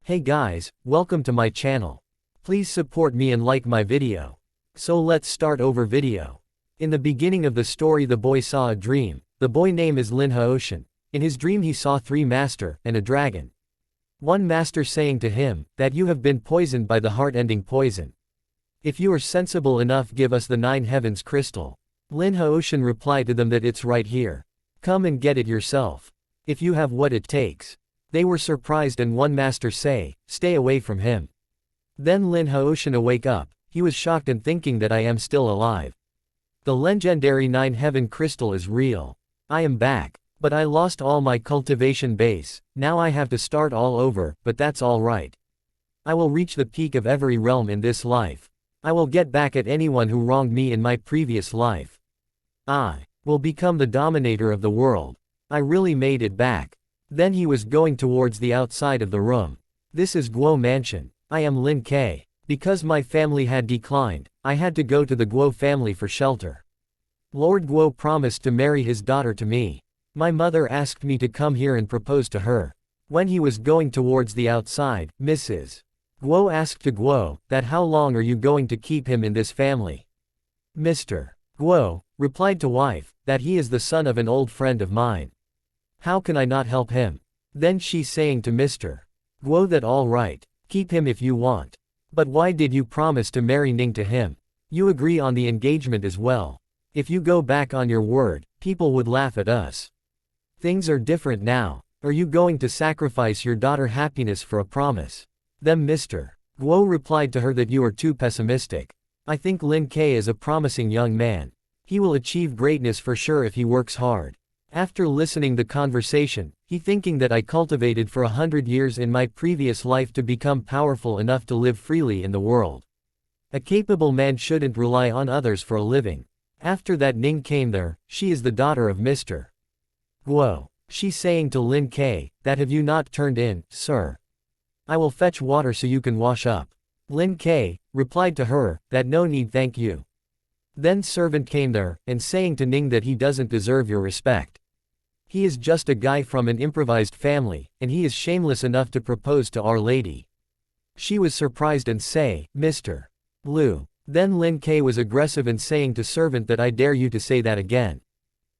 Hey guys, welcome to my channel. Please support me and like my video. So let's start over video. In the beginning of the story the boy saw a dream. The boy name is Lin Haoshan. In his dream he saw 3 master and a dragon. One master saying to him, that you have been poisoned by the heart-ending poison. If you are sensible enough give us the 9 heavens crystal. Lin Haoshan replied to them that it's right here. Come and get it yourself. If you have what it takes. They were surprised and one master say, stay away from him. Then Lin Haoshan awake up, he was shocked and thinking that I am still alive. The legendary 9 heaven crystal is real. I am back. But I lost all my cultivation base, now I have to start all over, but that's alright. I will reach the peak of every realm in this life. I will get back at anyone who wronged me in my previous life. I will become the dominator of the world. I really made it back. Then he was going towards the outside of the room. This is Guo Mansion. I am Lin K. Because my family had declined, I had to go to the Guo family for shelter. Lord Guo promised to marry his daughter to me. My mother asked me to come here and propose to her. When he was going towards the outside, Mrs. Guo asked to Guo, that how long are you going to keep him in this family? Mr. Guo replied to wife, that he is the son of an old friend of mine. How can I not help him? Then she saying to Mr. Guo that all right, keep him if you want. But why did you promise to marry Ning to him? You agree on the engagement as well. If you go back on your word, people would laugh at us. Things are different now. Are you going to sacrifice your daughter's happiness for a promise? Then Mr. Guo replied to her that you are too pessimistic. I think Lin K is a promising young man. He will achieve greatness for sure if he works hard. After listening the conversation, he thinking that I cultivated for 100 years in my previous life to become powerful enough to live freely in the world. A capable man shouldn't rely on others for a living. After that Ning came there, she is the daughter of Mr. Guo. She saying to Lin K, that have you not turned in, sir? I will fetch water so you can wash up. Lin K replied to her, that no need thank you. Then servant came there, and saying to Ning that he doesn't deserve your respect. He is just a guy from an improvised family, and he is shameless enough to propose to Our Lady. She was surprised and say, Mr. Liu. Then Lin K was aggressive and saying to servant that I dare you to say that again.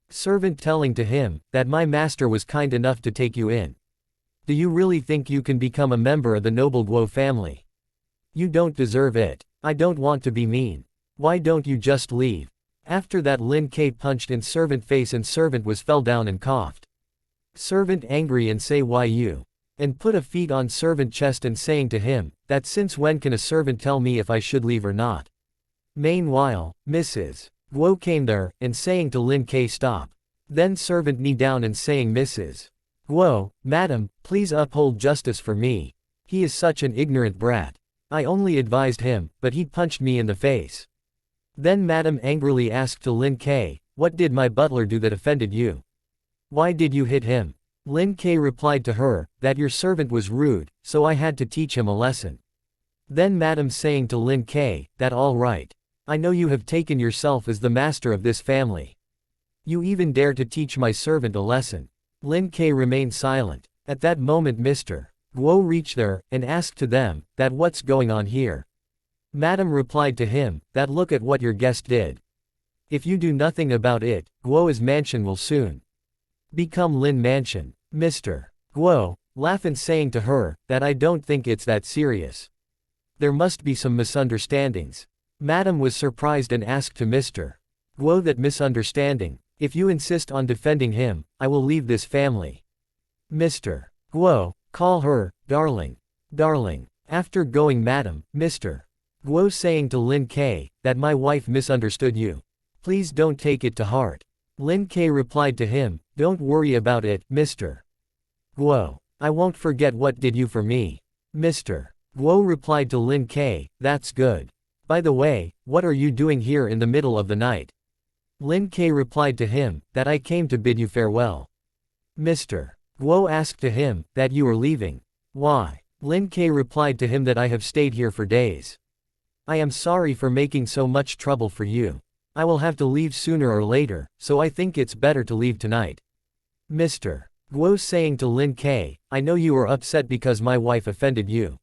Servant telling to him, that my master was kind enough to take you in. Do you really think you can become a member of the noble Guo family? You don't deserve it. I don't want to be mean. Why don't you just leave? After that Lin K punched in servant face and servant was fell down and coughed. Servant angry and say why you? And put a feet on servant chest and saying to him, that since when can a servant tell me if I should leave or not? Meanwhile, Mrs. Guo came there, and saying to Lin K stop. Then servant knee down and saying Mrs. Guo, madam, please uphold justice for me. He is such an ignorant brat. I only advised him, but he punched me in the face. Then madam angrily asked to Lin K, what did my butler do that offended you? Why did you hit him? Lin K replied to her, that your servant was rude, so I had to teach him a lesson. Then madam saying to Lin K, that all right. I know you have taken yourself as the master of this family. You even dare to teach my servant a lesson. Lin K remained silent. At that moment Mr. Guo reached there, and asked to them, that what's going on here? Madam replied to him, that look at what your guest did. If you do nothing about it, Guo's mansion will soon become Lin Mansion. Mr. Guo laughed and saying to her, that I don't think it's that serious. There must be some misunderstandings. Madam was surprised and asked to Mr. Guo that misunderstanding. If you insist on defending him, I will leave this family. Mr. Guo, call her, darling. Darling. After going madam, Mr. Guo saying to Lin K, that my wife misunderstood you. Please don't take it to heart. Lin K replied to him, don't worry about it, Mr. Guo. I won't forget what did you for me. Mr. Guo replied to Lin K, that's good. By the way, what are you doing here in the middle of the night? Lin K replied to him, that I came to bid you farewell. Mr. Guo asked to him, that you are leaving. Why? Lin K replied to him that I have stayed here for days. I am sorry for making so much trouble for you. I will have to leave sooner or later, so I think it's better to leave tonight. Mr. Guo saying to Lin K, I know you are upset because my wife offended you.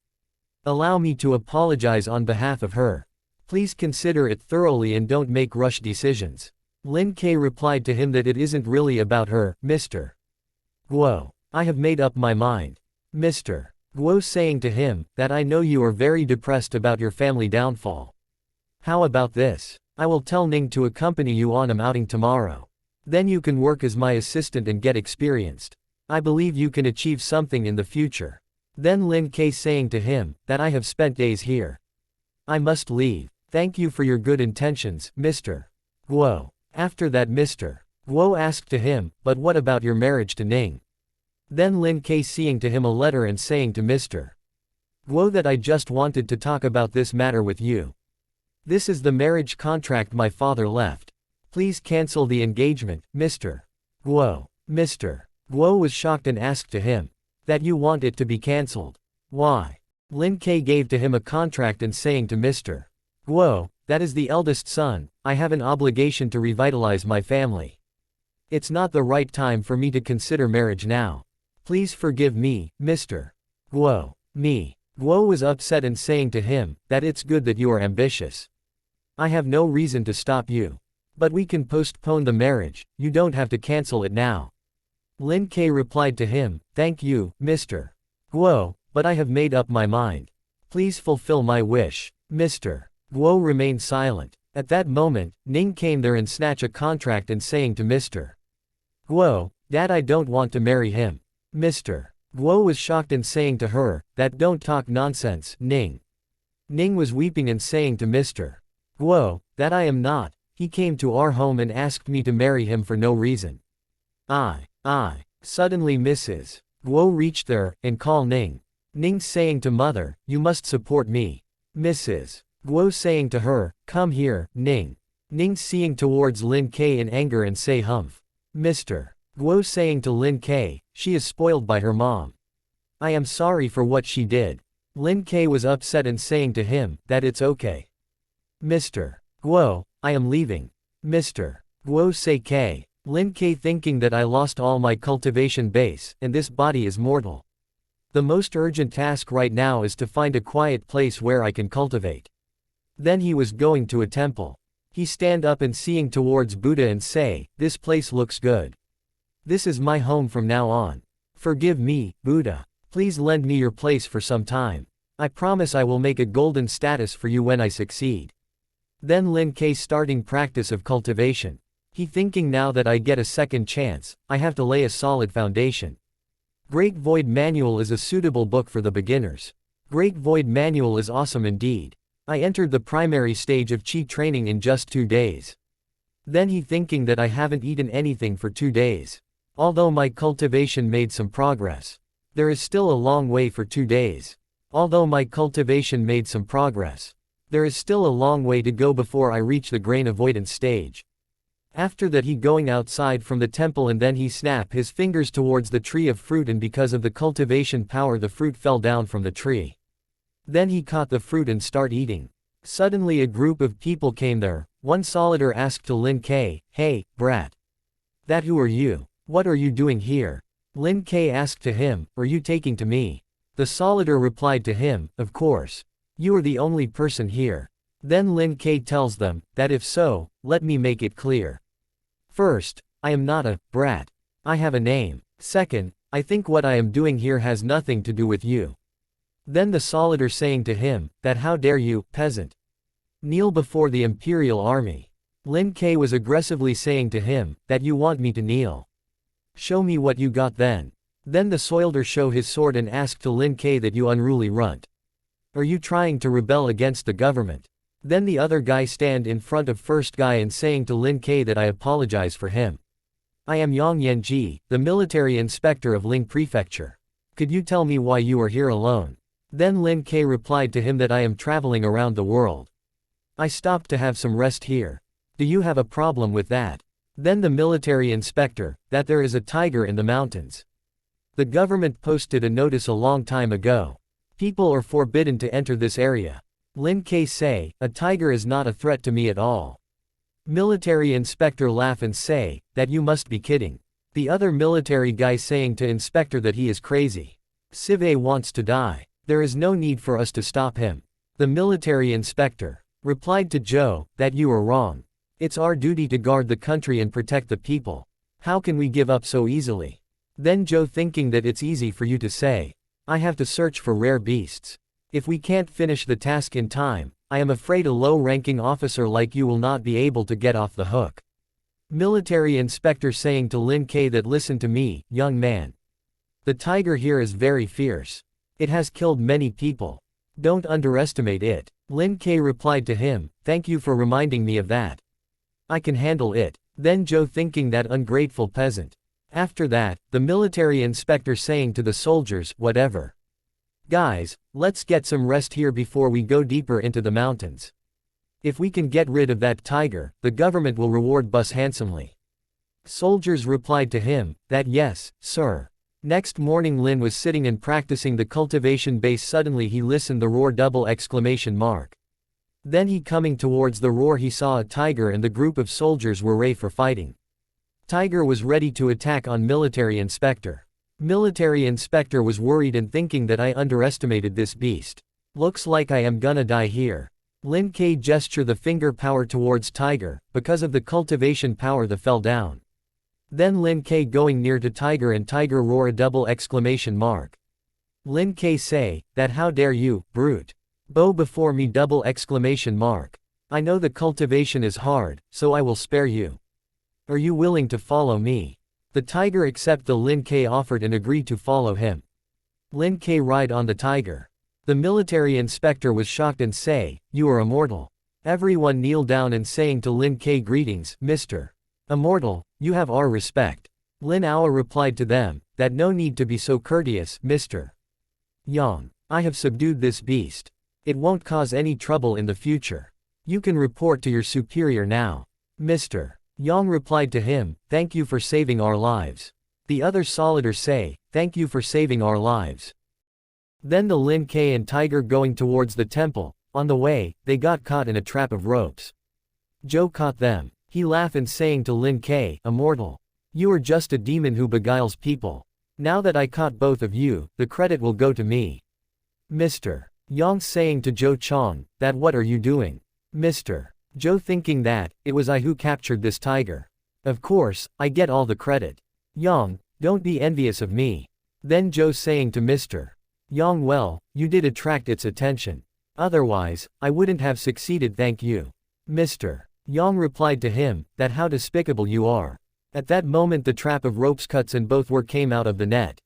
Allow me to apologize on behalf of her. Please consider it thoroughly and don't make rush decisions. Lin K replied to him that it isn't really about her, Mr. Guo. I have made up my mind. Mr. Guo saying to him, that I know you are very depressed about your family downfall. How about this? I will tell Ning to accompany you on an outing tomorrow. Then you can work as my assistant and get experienced. I believe you can achieve something in the future. Then Lin K saying to him, that I have spent days here. I must leave. Thank you for your good intentions, Mr. Guo. After that Mr. Guo asked to him, but what about your marriage to Ning? Then Lin K seeing to him a letter and saying to Mr. Guo that I just wanted to talk about this matter with you. This is the marriage contract my father left. Please cancel the engagement, Mr. Guo. Mr. Guo was shocked and asked to him, that you want it to be cancelled. Why? Lin K gave to him a contract and saying to Mr. Guo, that is the eldest son, I have an obligation to revitalize my family. It's not the right time for me to consider marriage now. Please forgive me, Mr. Guo. Me. Guo was upset and saying to him, that it's good that you are ambitious. I have no reason to stop you. But we can postpone the marriage, you don't have to cancel it now. Lin K replied to him, thank you, Mr. Guo, but I have made up my mind. Please fulfill my wish. Mr. Guo remained silent. At that moment, Ning came there and snatched a contract and saying to Mr. Guo, Dad, I don't want to marry him. Mr. Guo was shocked and saying to her, that don't talk nonsense, Ning. Ning was weeping and saying to Mr. Guo, that I am not. He came to our home and asked me to marry him for no reason. Suddenly Mrs. Guo reached there, and called Ning. Ning saying to mother, you must support me. Mrs. Guo saying to her, come here, Ning. Ning seeing towards Lin K in anger and say humph. Mr. Guo saying to Lin K, she is spoiled by her mom. I am sorry for what she did. Lin K was upset and saying to him, that it's okay. Mr. Guo, I am leaving. Mr. Guo say K. Lin K thinking that I lost all my cultivation base, and this body is mortal. The most urgent task right now is to find a quiet place where I can cultivate. Then he was going to a temple. He stand up and seeing towards Buddha and say, this place looks good. This is my home from now on. Forgive me, Buddha. Please lend me your place for some time. I promise I will make a golden status for you when I succeed. Then Lin K starting practice of cultivation. He thinking now that I get a second chance, I have to lay a solid foundation. Great Void Manual is a suitable book for the beginners. Great Void Manual is awesome indeed. I entered the primary stage of Qi training in just 2 days. Then he thinking that I haven't eaten anything for 2 days. Although my cultivation made some progress. There is still a long way for 2 days. Although my cultivation made some progress. There is still a long way to go before I reach the grain avoidance stage. After that he going outside from the temple and then he snap his fingers towards the tree of fruit and because of the cultivation power the fruit fell down from the tree. Then he caught the fruit and start eating. Suddenly a group of people came there. One soldier asked to Lin K, hey, brat. That who are you? What are you doing here? Lin K asked to him, are you taking to me? The soldier replied to him, of course. You are the only person here. Then Lin K tells them, that if so, let me make it clear. First, I am not a brat. I have a name. Second, I think what I am doing here has nothing to do with you. Then the soldier saying to him, that how dare you, peasant, kneel before the imperial army. Lin K was aggressively saying to him, that you want me to kneel. Show me what you got then. Then the soldier show his sword and asked to Lin K that you unruly runt. Are you trying to rebel against the government? Then the other guy stand in front of first guy and saying to Lin K that I apologize for him. I am Yang Yanji, the military inspector of Ling Prefecture. Could you tell me why you are here alone? Then Lin K replied to him that I am traveling around the world. I stopped to have some rest here. Do you have a problem with that? Then the military inspector, that there is a tiger in the mountains. The government posted a notice a long time ago. People are forbidden to enter this area. Lin K say, a tiger is not a threat to me at all. Military inspector laugh and say, that you must be kidding. The other military guy saying to Inspector that he is crazy. Cive wants to die. There is no need for us to stop him. The military inspector replied to Joe that you are wrong. It's our duty to guard the country and protect the people. How can we give up so easily? Then Joe thinking that it's easy for you to say. I have to search for rare beasts. If we can't finish the task in time, I am afraid a low-ranking officer like you will not be able to get off the hook. Military inspector saying to Lin K that listen to me, young man. The tiger here is very fierce. It has killed many people. Don't underestimate it. Lin K replied to him, thank you for reminding me of that. I can handle it. Then Joe thinking that ungrateful peasant. After that, the military inspector saying to the soldiers, whatever. Guys, let's get some rest here before we go deeper into the mountains. If we can get rid of that tiger, the government will reward us handsomely. Soldiers replied to him, that yes, sir. Next morning Lin was sitting and practicing the cultivation base. Suddenly he listened the roar double exclamation mark. Then he coming towards the roar he saw a tiger and the group of soldiers were ready for fighting. Tiger was ready to attack on military inspector. Military inspector was worried and thinking that I underestimated this beast. Looks like I am gonna die here. Lin K gesture the finger power towards tiger, because of the cultivation power the fell down. Then Lin K going near to tiger and tiger roar a double exclamation mark. Lin K say, that how dare you, brute. Bow before me double exclamation mark. I know the cultivation is hard, so I will spare you. Are you willing to follow me? The tiger accept the Lin K offered and agreed to follow him. Lin K ride on the tiger. The military inspector was shocked and say, you are immortal. Everyone kneel down and saying to Lin K greetings, Mr. Immortal, you have our respect. Lin Awa replied to them, that no need to be so courteous, Mr. Yang. I have subdued this beast. It won't cause any trouble in the future. You can report to your superior now. Mr. Yang replied to him, thank you for saving our lives. The other soldiers say, thank you for saving our lives. Then the Lin K and tiger going towards the temple. On the way, they got caught in a trap of ropes. Joe caught them. He laughed and saying to Lin K, immortal. You are just a demon who beguiles people. Now that I caught both of you, the credit will go to me. Mr. Yang saying to Joe Chong, that what are you doing? Mr. Joe thinking that, it was I who captured this tiger. Of course, I get all the credit. Yang, don't be envious of me. Then Joe saying to Mr. Yang well, you did attract its attention. Otherwise, I wouldn't have succeeded thank you. Mr. Yang replied to him, that how despicable you are. At that moment the trap of ropes cuts and both were came out of the net.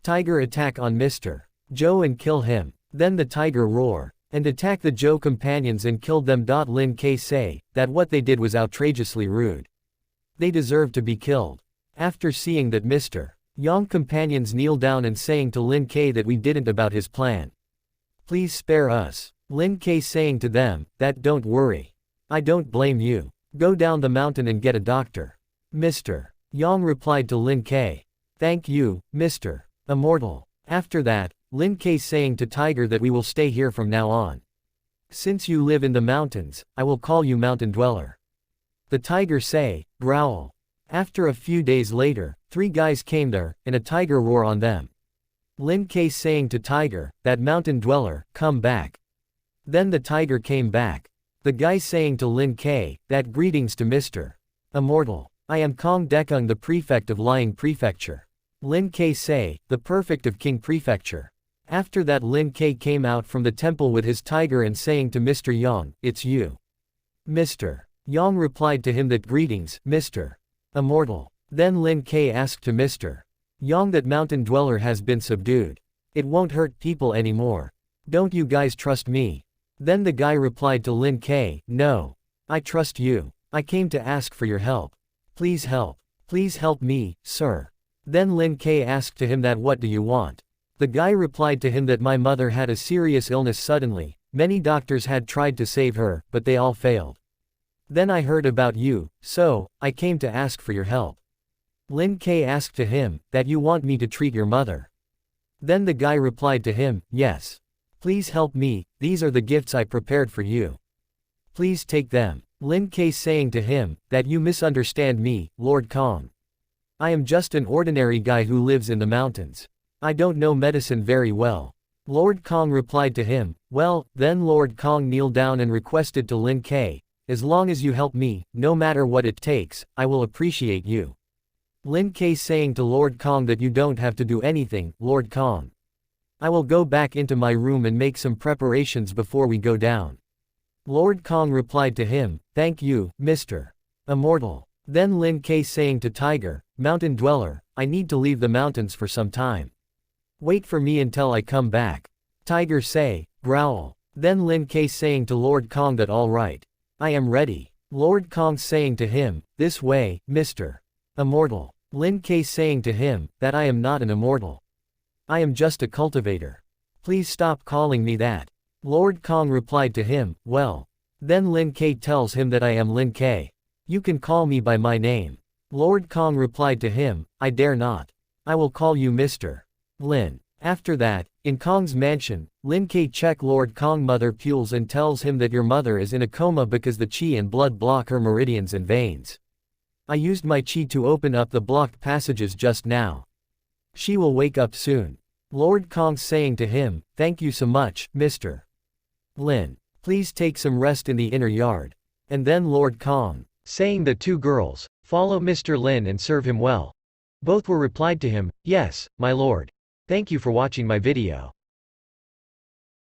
Tiger attack on Mr. Joe and kill him. Then the tiger roar, and attack the Joe companions and killed them. Lin K say, that what they did was outrageously rude. They deserve to be killed. After seeing that Mr. Yang companions kneel down and saying to Lin K that we didn't about his plan. Please spare us. Lin K saying to them, that don't worry. I don't blame you. Go down the mountain and get a doctor. Mr. Yang replied to Lin K. Thank you, Mr. Immortal. After that, Lin K saying to tiger that we will stay here from now on. Since you live in the mountains, I will call you mountain dweller. The tiger say, growl. After a few days later, 3 guys came there, and a tiger roar on them. Lin K saying to tiger, that mountain dweller, come back. Then the tiger came back. The guy saying to Lin K, that greetings to Mr. Immortal. I am Kong Dekung the prefect of Lying Prefecture. Lin K say, the perfect of King Prefecture. After that Lin K came out from the temple with his tiger and saying to Mr. Yang, it's you. Mr. Yang replied to him that greetings, Mr. Immortal. Then Lin K asked to Mr. Yang that mountain dweller has been subdued. It won't hurt people anymore. Don't you guys trust me? Then the guy replied to Lin K, no. I trust you. I came to ask for your help. Please help. Please help me, sir. Then Lin K asked to him that what do you want? The guy replied to him that my mother had a serious illness suddenly. Many doctors had tried to save her, but they all failed. Then I heard about you, so, I came to ask for your help. Lin K asked to him, that you want me to treat your mother. Then the guy replied to him, yes. Please help me, these are the gifts I prepared for you. Please take them. Lin K saying to him, that you misunderstand me, Lord Kong. I am just an ordinary guy who lives in the mountains. I don't know medicine very well. Lord Kong replied to him. Well, then Lord Kong kneeled down and requested to Lin Ke, as long as you help me, no matter what it takes, I will appreciate you. Lin Ke saying to Lord Kong that you don't have to do anything, Lord Kong. I will go back into my room and make some preparations before we go down. Lord Kong replied to him, thank you, Mr. Immortal. Then Lin Ke saying to Tiger, Mountain Dweller, I need to leave the mountains for some time. Wait for me until I come back. Tiger say, growl. Then Lin Ke saying to Lord Kong that all right. I am ready. Lord Kong saying to him, this way, Mr. Immortal. Lin Ke saying to him, that I am not an immortal. I am just a cultivator. Please stop calling me that. Lord Kong replied to him, well. Then Lin Ke tells him that I am Lin Ke. You can call me by my name. Lord Kong replied to him, I dare not. I will call you Mr. Lin. After that, in Kong's mansion, Lin Ke check Lord Kong mother Pules and tells him that your mother is in a coma because the chi and blood block her meridians and veins. I used my chi to open up the blocked passages just now. She will wake up soon. Lord Kong saying to him, thank you so much, Mr. Lin. Please take some rest in the inner yard. And then Lord Kong, saying that two girls, follow Mr. Lin and serve him well. Both were replied to him, yes, my lord. Thank you for watching my video.